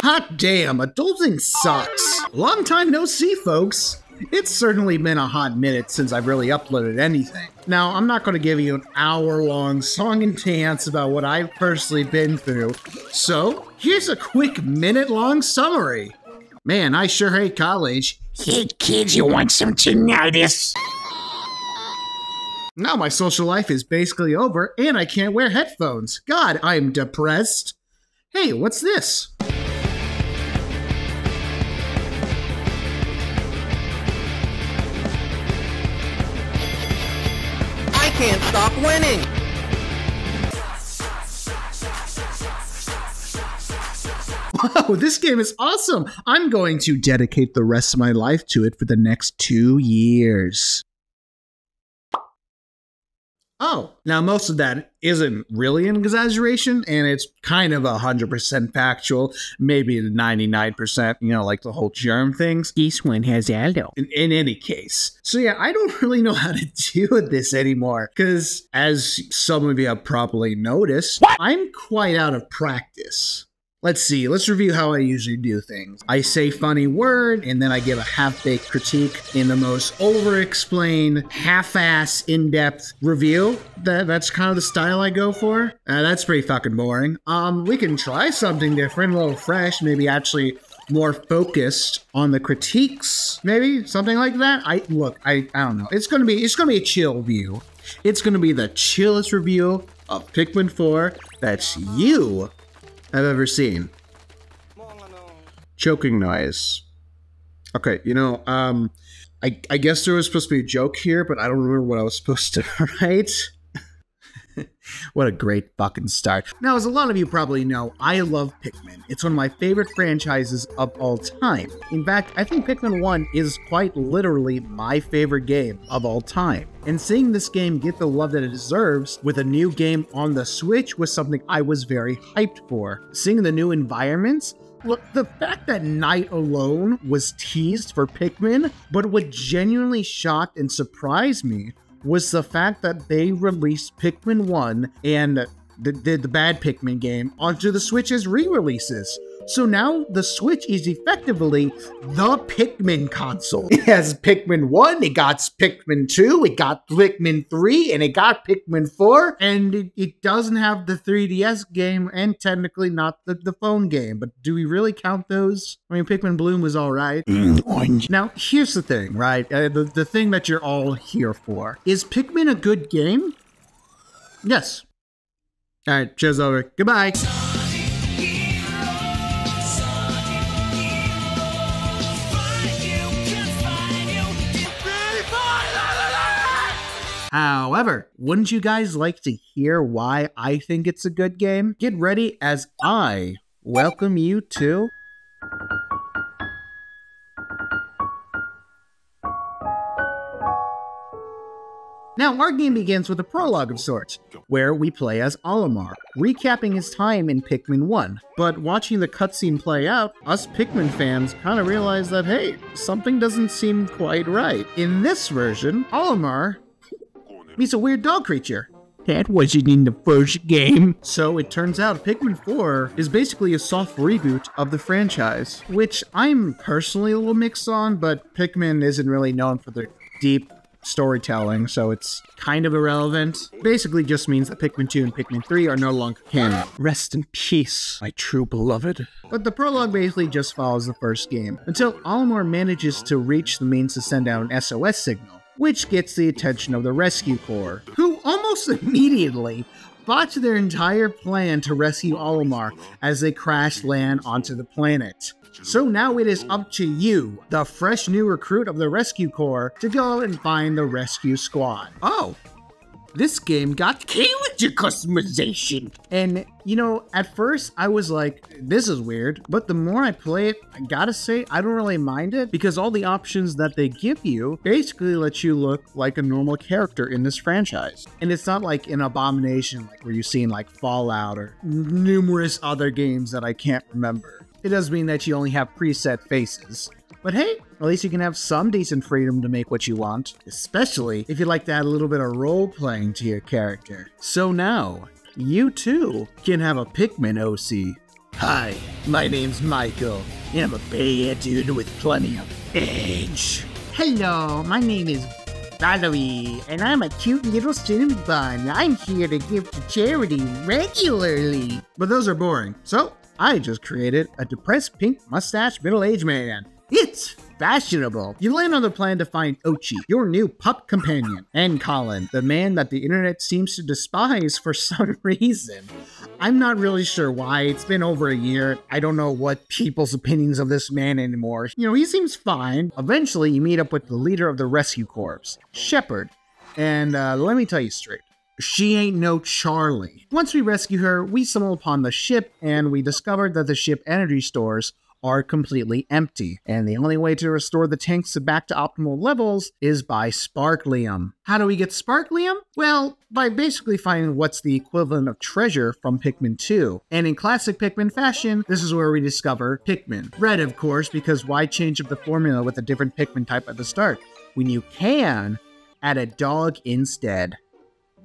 Hot damn, adulting sucks. Long time no see, folks. It's certainly been a hot minute since I've really uploaded anything. Now, I'm not going to give you an hour-long song and dance about what I've personally been through, so here's a quick minute-long summary. Man, I sure hate college. Hey kids, you want some tinnitus? Now my social life is basically over, and I can't wear headphones. God, I'm depressed. Hey, what's this? I can't stop winning! Wow, this game is awesome! I'm going to dedicate the rest of my life to it for the next 2 years. Oh, now most of that isn't really an exaggeration, and it's kind of 100% factual, maybe 99%, you know, like the whole germ things. This one has Aldo. In any case. So yeah, I don't really know how to deal with this anymore, because as some of you have probably noticed, I'm quite out of practice. Let's see, let's review how I usually do things. I say funny word, and then I give a half-baked critique in the most over-explained, half-ass, in-depth review. That's kind of the style I go for. That's pretty fucking boring. We can try something different, a little fresh, maybe actually more focused on the critiques, maybe something like that. I don't know. It's gonna be a chill view. It's gonna be the chillest review of Pikmin 4 that you I've ever seen. Choking noise. Okay, you know, I guess there was supposed to be a joke here, but I don't remember what I was supposed to write. What a great fucking start. Now, as a lot of you probably know, I love Pikmin. It's one of my favorite franchises of all time. In fact, I think Pikmin 1 is quite literally my favorite game of all time. And seeing this game get the love that it deserves with a new game on the Switch was something I was very hyped for. Seeing the new environments, look, the fact that Night alone was teased for Pikmin, but what genuinely shocked and surprised me was the fact that they released Pikmin 1 and the bad Pikmin game onto the Switch as re-releases. So now the Switch is effectively the Pikmin console. It has Pikmin 1, it got Pikmin 2, it got Pikmin 3, and it got Pikmin 4, and it doesn't have the 3DS game and technically not the phone game. But do we really count those? I mean, Pikmin Bloom was alright. Now, here's the thing, right? The thing that you're all here for. Is Pikmin a good game? Yes. Alright, show's over. Goodbye. However, wouldn't you guys like to hear why I think it's a good game? Get ready as I welcome you to... Now, our game begins with a prologue of sorts, where we play as Olimar, recapping his time in Pikmin 1. But watching the cutscene play out, us Pikmin fans kind of realize that, hey, something doesn't seem quite right. In this version, Olimar, he's a weird dog creature. That wasn't in the first game. So it turns out Pikmin 4 is basically a soft reboot of the franchise, which I'm personally a little mixed on, but Pikmin isn't really known for their deep storytelling, so it's kind of irrelevant. Basically just means that Pikmin 2 and Pikmin 3 are no longer canon. Rest in peace, my true beloved. But the prologue basically just follows the first game, until Olimar manages to reach the means to send out an SOS signal, which gets the attention of the Rescue Corps, who almost immediately botch their entire plan to rescue Olimar as they crash land onto the planet. So now it is up to you, the fresh new recruit of the Rescue Corps, to go and find the rescue squad. Oh, this game got character customization. And, you know, at first I was like, this is weird. But the more I play it, I gotta say, I don't really mind it, because all the options that they give you basically let you look like a normal character in this franchise. And it's not like an abomination like where you see in like Fallout or numerous other games that I can't remember. It does mean that you only have preset faces. But hey, at least you can have some decent freedom to make what you want, especially if you like to add a little bit of role-playing to your character. So now, you too can have a Pikmin OC. Hi, my name's Michael, and I'm a bad dude with plenty of edge. Hello, my name is Valerie, and I'm a cute little cinnamon bun. I'm here to give to charity regularly. But those are boring. So I just created a depressed pink mustache middle-aged man. It's fashionable. You land on the plan to find Ochi, your new pup companion, and Colin, the man that the internet seems to despise for some reason. I'm not really sure why. It's been over a year. I don't know what people's opinions of this man anymore. You know, he seems fine. Eventually, you meet up with the leader of the rescue corps, Shepard. And let me tell you straight. She ain't no Charlie. Once we rescue her, we stumble upon the ship, and we discovered that the ship energy stores are completely empty, and the only way to restore the tanks back to optimal levels is by sparklium. How do we get sparklium? Well, by basically finding what's the equivalent of treasure from Pikmin 2. And in classic Pikmin fashion, this is where we discover Pikmin. Red, of course, because why change up the formula with a different Pikmin type at the start when you can add a dog instead?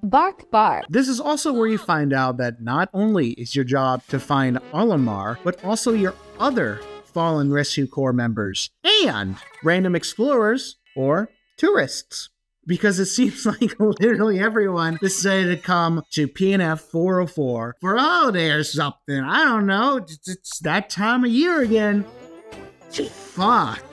Bark, bark. This is also where you find out that not only is your job to find Olimar, but also your other fallen Rescue Corps members and random explorers or tourists. Because it seems like literally everyone decided to come to PNF 404 for a holiday or something. I don't know. It's that time of year again. Fuck.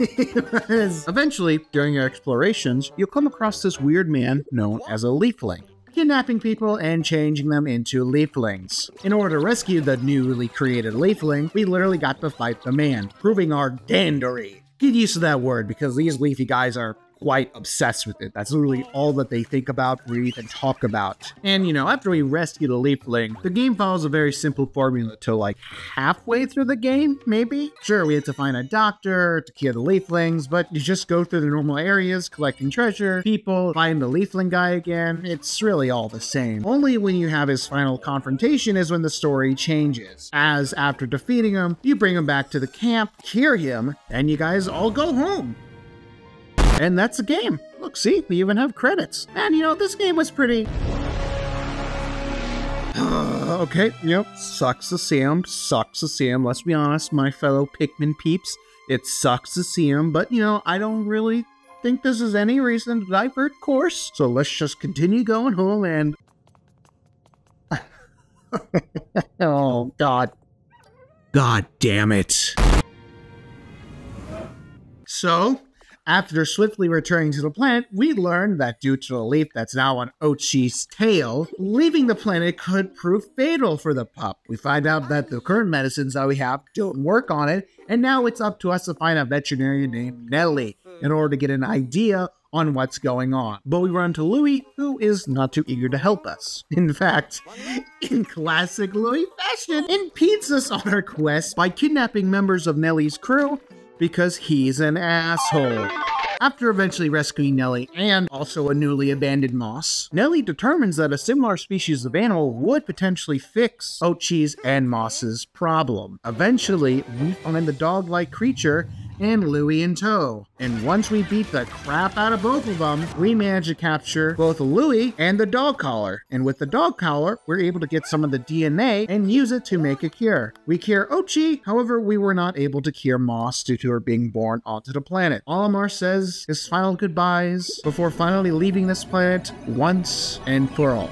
Eventually, during your explorations, you'll come across this weird man known as a leafling, kidnapping people and changing them into leaflings. In order to rescue the newly created leafling, we literally got to fight the man, proving our dandery. Get used to that word because these leafy guys are quite obsessed with it. That's literally all that they think about, breathe, and talk about. And you know, after we rescue the leafling, the game follows a very simple formula till like halfway through the game, maybe? Sure, we had to find a doctor to cure the leaflings, but you just go through the normal areas, collecting treasure, people, find the leafling guy again. It's really all the same. Only when you have his final confrontation is when the story changes. As after defeating him, you bring him back to the camp, cure him, and you guys all go home. And that's the game. Look, see, we even have credits. And you know, this game was pretty... okay, yep, sucks to see him, let's be honest, my fellow Pikmin peeps. It sucks to see him, but you know, I don't really think this is any reason to divert course. So let's just continue going home and... oh, God. God damn it. So... after swiftly returning to the planet, we learned that due to the leaf that's now on Ochi's tail, leaving the planet could prove fatal for the pup. We find out that the current medicines that we have don't work on it, and now it's up to us to find a veterinarian named Nelly in order to get an idea on what's going on. But we run into Louie, who is not too eager to help us. In fact, in classic Louie fashion, impedes us on our quest by kidnapping members of Nelly's crew because he's an asshole. After eventually rescuing Nelly and also a newly abandoned moss, Nelly determines that a similar species of animal would potentially fix Ochi's and Moss's problem. Eventually, we find the dog-like creature and Louie in tow. And once we beat the crap out of both of them, we manage to capture both Louie and the dog collar. And with the dog collar, we're able to get some of the DNA and use it to make a cure. We cure Ochi, however, we were not able to cure Moss due to her being born onto the planet. Olimar says his final goodbyes before finally leaving this planet once and for all.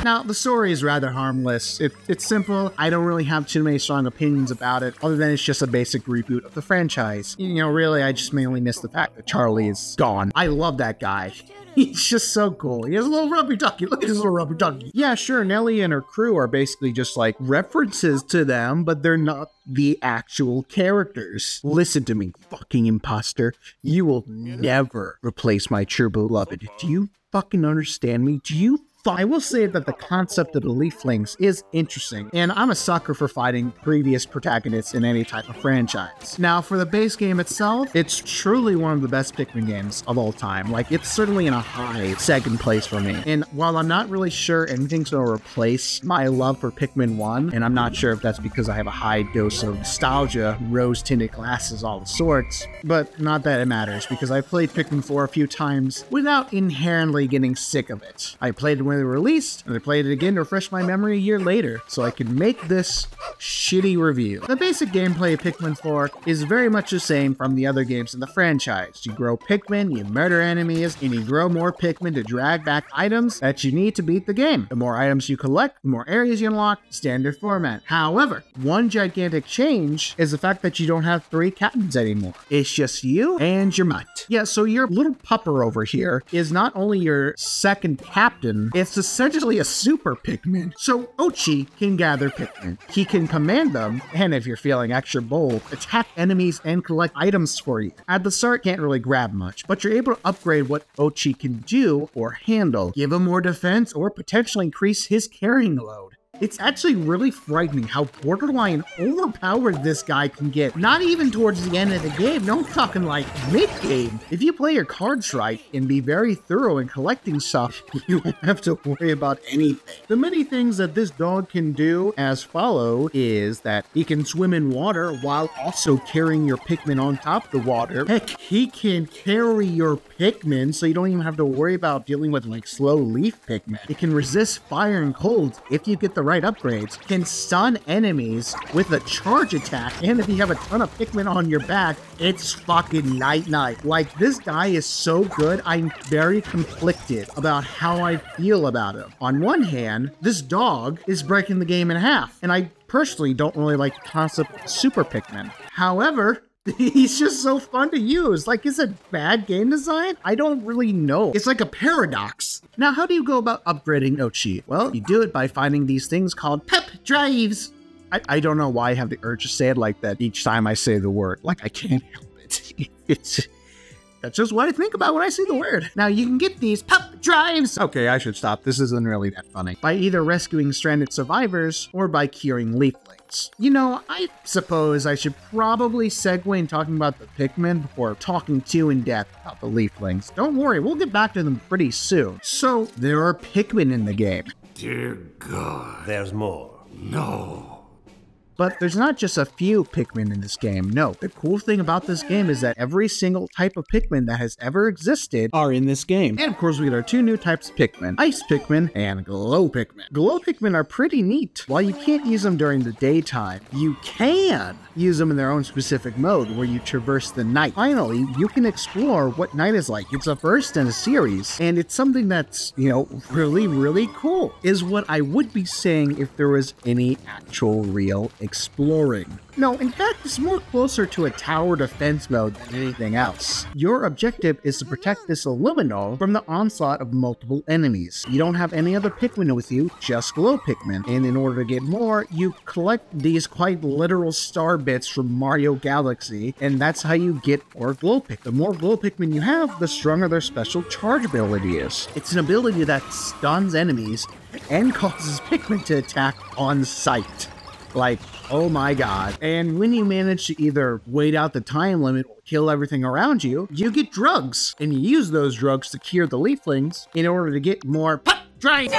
Now, the story is rather harmless. It's simple. I don't really have too many strong opinions about it, other than it's just a basic reboot of the franchise. You know, really, I just mainly miss the fact that Charlie is gone. I love that guy. He's just so cool. He has a little rubber ducky. Look at his little rubber ducky. Yeah, sure, Nelly and her crew are basically just like references to them, but they're not the actual characters. Listen to me, fucking imposter. You will never replace my true beloved. Do you fucking understand me? Do you? I will say that the concept of the leaflings is interesting, and I'm a sucker for fighting previous protagonists in any type of franchise. Now, for the base game itself, it's truly one of the best Pikmin games of all time. Like, it's certainly in a high second place for me. And while I'm not really sure anything's gonna replace my love for Pikmin 1, and I'm not sure if that's because I have a high dose of nostalgia, rose-tinted glasses, all the sorts, but not that it matters, because I played Pikmin 4 a few times without inherently getting sick of it. I played it when they were released, and I played it again to refresh my memory a year later, so I can make this shitty review. The basic gameplay of Pikmin 4 is very much the same from the other games in the franchise. You grow Pikmin, you murder enemies, and you grow more Pikmin to drag back items that you need to beat the game. The more items you collect, the more areas you unlock, standard format. However, one gigantic change is the fact that you don't have 3 captains anymore. It's just you and your mutt. Yeah, so your little pupper over here is not only your second captain, it's essentially a super Pikmin. So Ochi can gather Pikmin. He can command them, and if you're feeling extra bold, attack enemies and collect items for you. At the start, can't really grab much, but you're able to upgrade what Ochi can do or handle, give him more defense, or potentially increase his carrying load. It's actually really frightening how borderline overpowered this guy can get. Not even towards the end of the game. No, I'm talking like mid-game. If you play your cards right and be very thorough in collecting stuff, you won't have to worry about anything. The many things that this dog can do as follow is that he can swim in water while also carrying your Pikmin on top of the water. Heck, he can carry your Pikmin so you don't even have to worry about dealing with like slow leaf Pikmin. It can resist fire and cold if you get the right upgrades, can stun enemies with a charge attack, and if you have a ton of Pikmin on your back, it's fucking night-night. Like, this guy is so good, I'm very conflicted about how I feel about him. On one hand, this dog is breaking the game in half, and I personally don't really like the concept of Super Pikmin. However, he's just so fun to use. Like, is it bad game design? I don't really know. It's like a paradox. Now, how do you go about upgrading Ochi? Well, you do it by finding these things called pep drives. I don't know why I have the urge to say it like that each time I say the word. Like, I can't help it. That's just what I think about when I see the word. Now, you can get these pep drives. Okay, I should stop. This isn't really that funny. By either rescuing stranded survivors or by curing leaflings. You know, I suppose I should probably segue in talking about the Pikmin before talking too in depth about the leaflings. Don't worry, we'll get back to them pretty soon. So, there are Pikmin in the game. Dear God. There's more. No. But there's not just a few Pikmin in this game, no. The cool thing about this game is that every single type of Pikmin that has ever existed are in this game. And of course we get our 2 new types of Pikmin, Ice Pikmin and Glow Pikmin. Glow Pikmin are pretty neat. While you can't use them during the daytime, you can use them in their own specific mode where you traverse the night. Finally, you can explore what night is like. It's a first in a series, and it's something that's, you know, really, really cool. Is what I would be saying if there was any actual real exploring. No, in fact, it's more closer to a tower defense mode than anything else. Your objective is to protect this Illumino from the onslaught of multiple enemies. You don't have any other Pikmin with you, just Glow Pikmin. And in order to get more, you collect these quite literal star bits from Mario Galaxy, and that's how you get more Glow Pikmin. The more Glow Pikmin you have, the stronger their special charge ability is. It's an ability that stuns enemies and causes Pikmin to attack on sight. Like, oh my god. And when you manage to either wait out the time limit or kill everything around you, you get drugs. And you use those drugs to cure the leaflings in order to get more pep drives.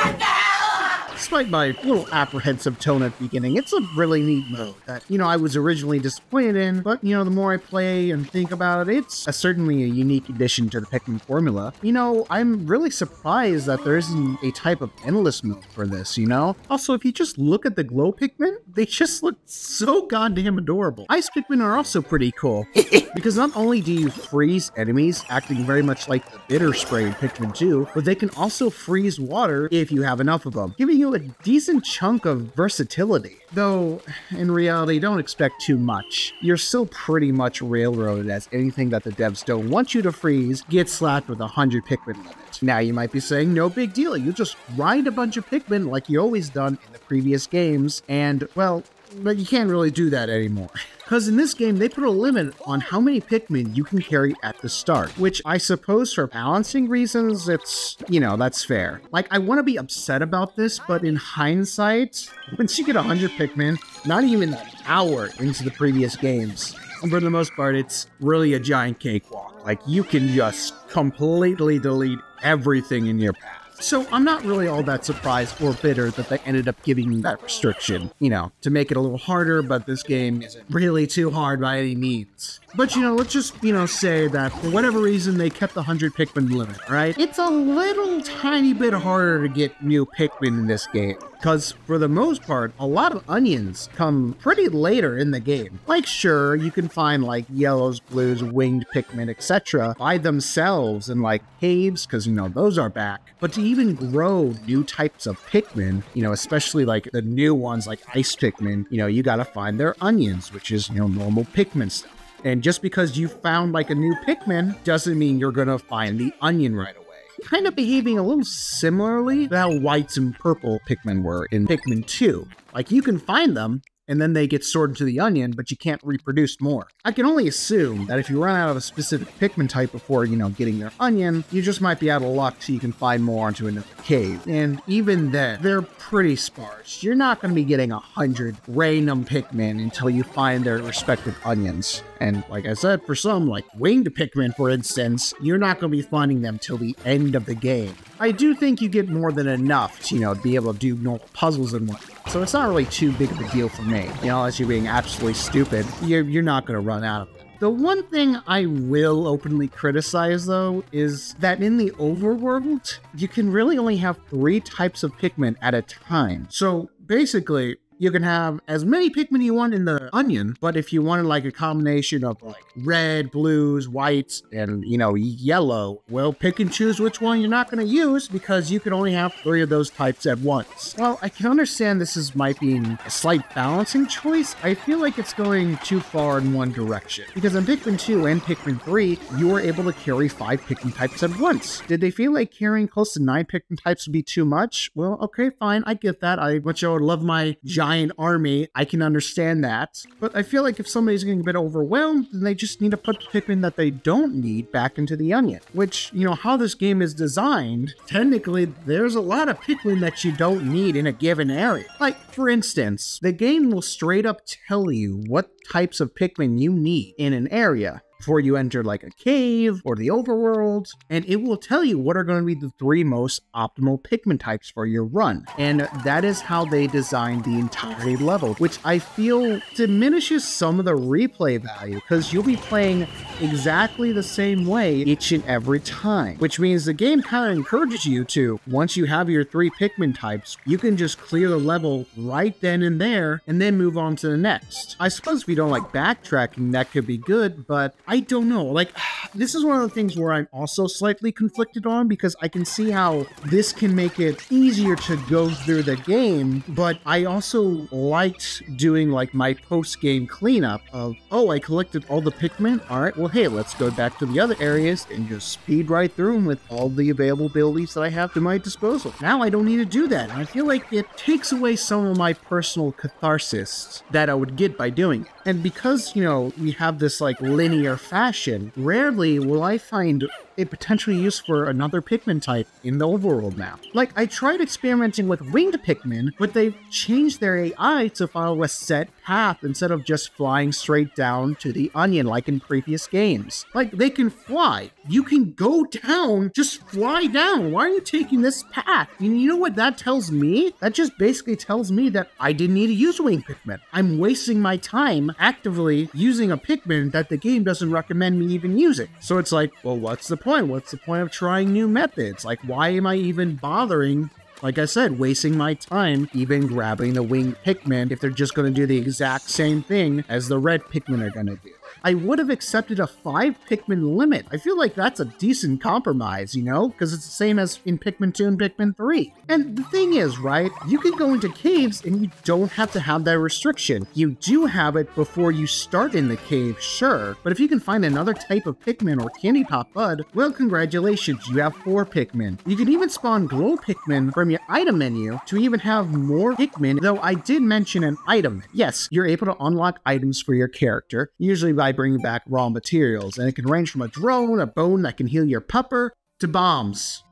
Despite my little apprehensive tone at the beginning, it's a really neat mode that, you know, I was originally disappointed in, but, you know, the more I play and think about it, it's certainly a unique addition to the Pikmin formula. You know, I'm really surprised that there isn't a type of endless mode for this, you know? Also, if you just look at the Glow Pikmin, they just look so goddamn adorable. Ice Pikmin are also pretty cool, because not only do you freeze enemies, acting very much like the Bitter Spray in Pikmin 2, but they can also freeze water if you have enough of them, giving you a decent chunk of versatility. Though, in reality, don't expect too much. You're still pretty much railroaded, as anything that the devs don't want you to freeze gets slapped with a 100 Pikmin limit. Now you might be saying, no big deal, you just grind a bunch of Pikmin like you always done in the previous games, and, well, but you can't really do that anymore. Because in this game, they put a limit on how many Pikmin you can carry at the start, which I suppose for balancing reasons, it's, you know, that's fair. Like, I want to be upset about this, but in hindsight, once you get 100 Pikmin, not even an hour into the previous games, and for the most part, it's really a giant cakewalk. Like, you can just completely delete everything in your path. So I'm not really all that surprised or bitter that they ended up giving me that restriction, you know, to make it a little harder, but this game isn't really too hard by any means. But, let's just, say that for whatever reason they kept the 100 Pikmin limit, right? It's a little tiny bit harder to get new Pikmin in this game. Because for the most part, a lot of onions come pretty later in the game. Like, sure, you can find like yellows, blues, winged Pikmin, etc. by themselves in like caves, because, those are back. But to even grow new types of Pikmin, especially like the new ones like ice Pikmin, you gotta find their onions, which is, normal Pikmin stuff. And just because you found like a new Pikmin doesn't mean you're gonna find the onion right away. Kind of behaving a little similarly to how whites and purple Pikmin were in Pikmin 2. Like, you can find them, and then they get stored into the onion, but you can't reproduce more. I can only assume that if you run out of a specific Pikmin type before, getting their onion, you just might be out of luck so you can find more into another cave. And even then, they're pretty sparse. You're not going to be getting 100 random Pikmin until you find their respective onions. And like I said, for some, like winged Pikmin, for instance, you're not going to be finding them till the end of the game. I do think you get more than enough to, be able to do normal puzzles and whatnot. So it's not really too big of a deal for me. Unless you're being absolutely stupid, you're not going to run out of them. The one thing I will openly criticize, though, is that in the overworld, you can really only have 3 types of Pikmin at a time. So basically, you can have as many Pikmin you want in the onion, but if you wanted like a combination of like red, blues, whites, and yellow, well, pick and choose which one you're not going to use because you can only have 3 of those types at once. Well, I can understand this might be a slight balancing choice. I feel like it's going too far in one direction because in Pikmin 2 and Pikmin 3, you were able to carry 5 Pikmin types at once. Did they feel like carrying close to 9 Pikmin types would be too much? Well, okay, fine, I get that. I would love my giant army. I can understand that. But I feel like if somebody's getting a bit overwhelmed, then they just need to put the Pikmin that they don't need back into the onion. Which, how this game is designed, technically, there's a lot of Pikmin that you don't need in a given area. Like, for instance, the game will straight up tell you what types of Pikmin you need in an area before you enter like a cave or the overworld, and it will tell you what are going to be the 3 most optimal Pikmin types for your run. And that is how they designed the entire level, which I feel diminishes some of the replay value because you'll be playing exactly the same way each and every time, which means the game kind of encourages you to, once you have your 3 Pikmin types, you can just clear the level right then and there and then move on to the next. I suppose if you don't like backtracking, that could be good, but I don't know. Like, this is one of the things where I'm also slightly conflicted on because I can see how this can make it easier to go through the game, but I also liked doing like my post-game cleanup of, oh, I collected all the Pikmin. All right, well, hey, let's go back to the other areas and just speed right through them with all the available abilities that I have to my disposal. Now I don't need to do that. And I feel like it takes away some of my personal catharsis that I would get by doing it. And because, we have this like linear fashion, rarely will I find it potentially used for another Pikmin type in the overworld now. Like, I tried experimenting with winged Pikmin, but they've changed their AI to follow a set path instead of just flying straight down to the onion like in previous games. Like, they can fly. You can go down, just fly down. Why are you taking this path? And you know what that tells me? That just basically tells me that I didn't need to use winged Pikmin. I'm wasting my time actively using a Pikmin that the game doesn't recommend me even using. So it's like, well, what's the point? What's the point of trying new methods? Like, why am I even bothering, like I said, wasting my time even grabbing the winged Pikmin if they're just going to do the exact same thing as the red Pikmin are going to do? I would have accepted a 5 Pikmin limit. I feel like that's a decent compromise, because it's the same as in Pikmin 2 and Pikmin 3. And the thing is, right, you can go into caves and you don't have to have that restriction. You do have it before you start in the cave, sure, but if you can find another type of Pikmin or Candy Pop Bud, well, congratulations, you have 4 Pikmin. You can even spawn glow Pikmin from your item menu to even have more Pikmin, though I did mention an item. Yes, you're able to unlock items for your character, usually by bringing back raw materials, and it can range from a drone, a bone that can heal your pupper, to bombs.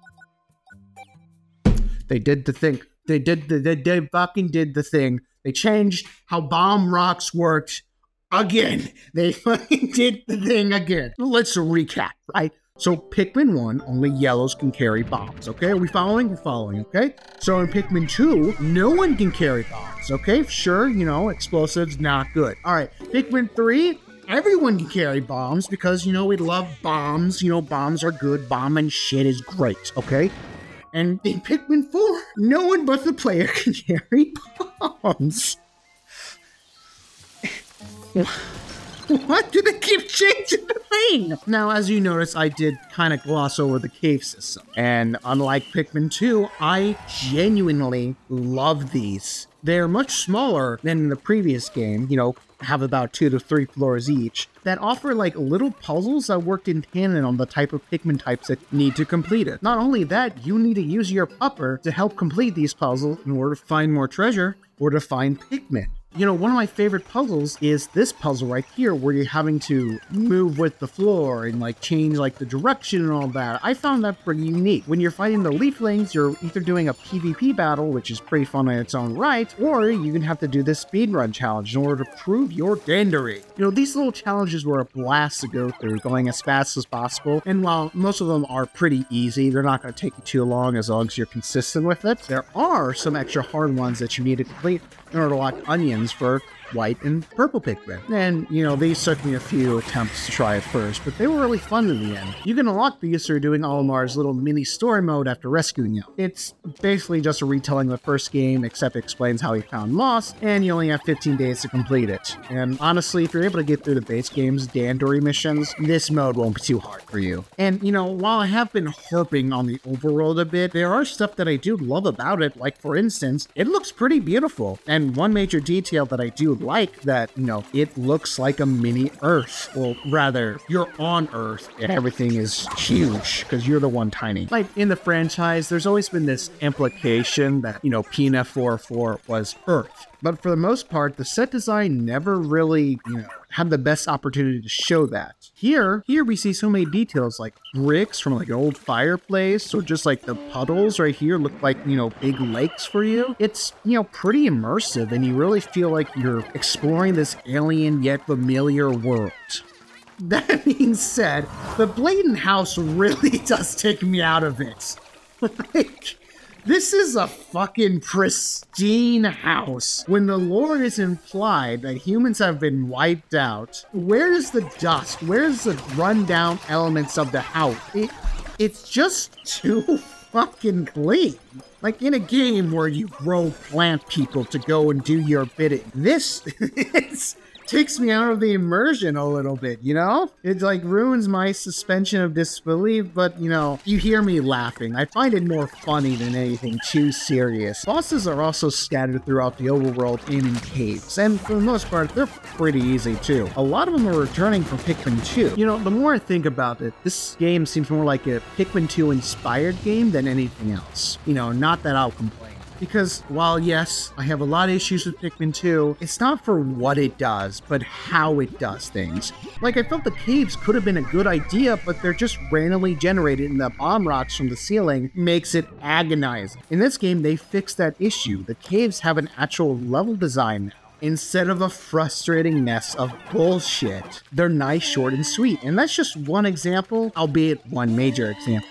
They did the thing. They fucking did the thing. They changed how bomb rocks worked again. They fucking did the thing again. Let's recap, right? So Pikmin 1, only yellows can carry bombs, okay? Are we following? We're following, okay? So in Pikmin 2, no one can carry bombs, okay? Sure, explosives, not good. All right, Pikmin 3, everyone can carry bombs because, you know, we love bombs. You know, bombs are good. Bombing shit is great, okay? And in Pikmin 4, no one but the player can carry bombs. What? Do they keep changing the thing? Now, as you notice, I did kind of gloss over the cave system. And unlike Pikmin 2, I genuinely love these. They're much smaller than in the previous game, you know, have about 2 to 3 floors each, that offer like little puzzles that worked in tandem on the type of Pikmin types that need to complete it. Not only that, you need to use your pupper to help complete these puzzles in order to find more treasure or to find Pikmin. You know, one of my favorite puzzles is this puzzle right here, where you're having to move with the floor and like change like the direction and all that. I found that pretty unique. When you're fighting the leaflings, you're either doing a PvP battle, which is pretty fun in its own right, or you can have to do this speedrun challenge in order to prove your dandery. You know, these little challenges were a blast to go through, going as fast as possible. And while most of them are pretty easy, they're not going to take you too long as you're consistent with it. There are some extra hard ones that you need to complete in order to lock onions for white and purple Pikmin. And, you know, these took me a few attempts to try at first, but they were really fun in the end. You can unlock these through doing Olimar's little mini story mode after rescuing him. It's basically just a retelling of the first game, except it explains how he found Moss, and you only have 15 days to complete it. And honestly, if you're able to get through the base game's Dandory missions, this mode won't be too hard for you. And, you know, while I have been harping on the overworld a bit, there are stuff that I do love about it, like, for instance, it looks pretty beautiful. And one major detail that I do like that, you know, it looks like a mini Earth. Well, rather, you're on Earth and everything is huge because you're the one tiny. Like in the franchise, there's always been this implication that, you know, PNF404 was Earth. But for the most part, the set design never really, you know, had the best opportunity to show that. Here we see so many details like bricks from like an old fireplace, or just like the puddles right here look like, you know, big lakes for you. It's, you know, pretty immersive, and you really feel like you're exploring this alien yet familiar world. That being said, the blatant house really does take me out of it. Like, this is a fucking pristine house. When the lore is implied that humans have been wiped out, where's the dust? Where's the rundown elements of the house? It's just too fucking clean. Like in a game where you grow plant people to go and do your bidding. This takes me out of the immersion a little bit, you know? It like ruins my suspension of disbelief, but you know, you hear me laughing. I find it more funny than anything too serious. Bosses are also scattered throughout the overworld and in caves, and for the most part, they're pretty easy too. A lot of them are returning from Pikmin 2. You know, the more I think about it, this game seems more like a Pikmin 2 inspired game than anything else. You know, not that I'll complain. Because while, yes, I have a lot of issues with Pikmin 2, it's not for what it does, but how it does things. Like, I felt the caves could have been a good idea, but they're just randomly generated and the bomb rocks from the ceiling makes it agonizing. In this game, they fixed that issue. The caves have an actual level design now, instead of a frustrating mess of bullshit. They're nice, short, and sweet. And that's just one example, albeit one major example.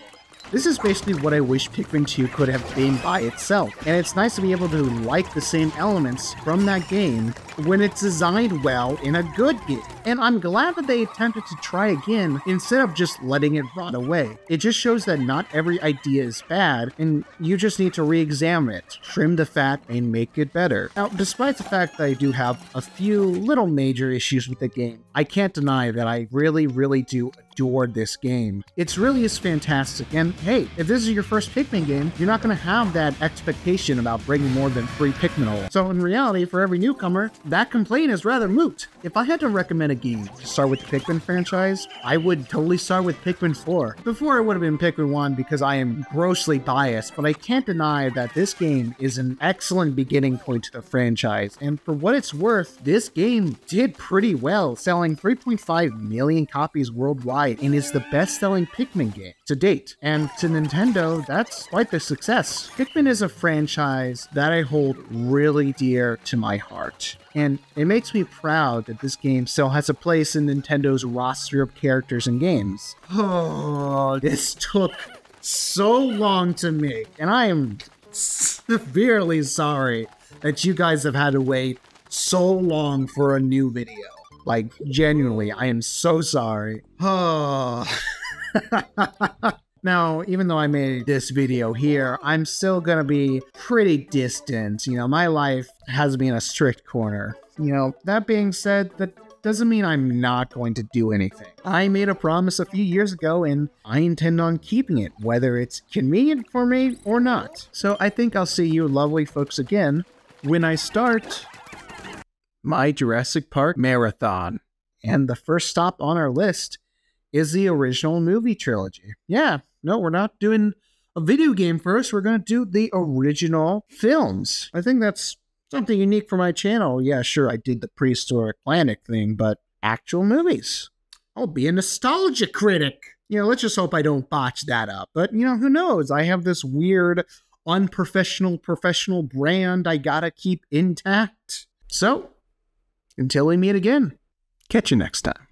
This is basically what I wish Pikmin 2 could have been by itself, and it's nice to be able to like the same elements from that game when it's designed well in a good game. And I'm glad that they attempted to try again instead of just letting it rot away. It just shows that not every idea is bad, and you just need to re-examine it, trim the fat, and make it better. Now, despite the fact that I do have a few little major issues with the game, I can't deny that I really do adore this game. It's really is fantastic, and hey, if this is your first Pikmin game, you're not going to have that expectation about breaking more than 3 Pikmin holes. So in reality, for every newcomer, that complaint is rather moot. If I had to recommend a game to start with the Pikmin franchise, I would totally start with Pikmin 4. Before it would have been Pikmin 1 because I am grossly biased, but I can't deny that this game is an excellent beginning point to the franchise, and for what it's worth, this game did pretty well, selling 3.5 million copies worldwide, and is the best-selling Pikmin game to date. And to Nintendo, that's quite the success. Pikmin is a franchise that I hold really dear to my heart, and it makes me proud that this game still has a place in Nintendo's roster of characters and games. Oh, this took so long to make, and I am severely sorry that you guys have had to wait so long for a new video. Like, genuinely, I am so sorry. Oh. Now, even though I made this video here, I'm still gonna be pretty distant. You know, my life has me in a strict corner. You know, that being said, that doesn't mean I'm not going to do anything. I made a promise a few years ago, and I intend on keeping it, whether it's convenient for me or not. So I think I'll see you lovely folks again when I start my Jurassic Park marathon. And the first stop on our list is the original movie trilogy. Yeah, no, we're not doing a video game first. We're going to do the original films. I think that's something unique for my channel. Yeah, sure, I did the prehistoric planet thing, but actual movies. I'll be a nostalgia critic. You know, let's just hope I don't botch that up. But, you know, who knows? I have this weird, unprofessional, professional brand I gotta keep intact. So, until we meet again, catch you next time.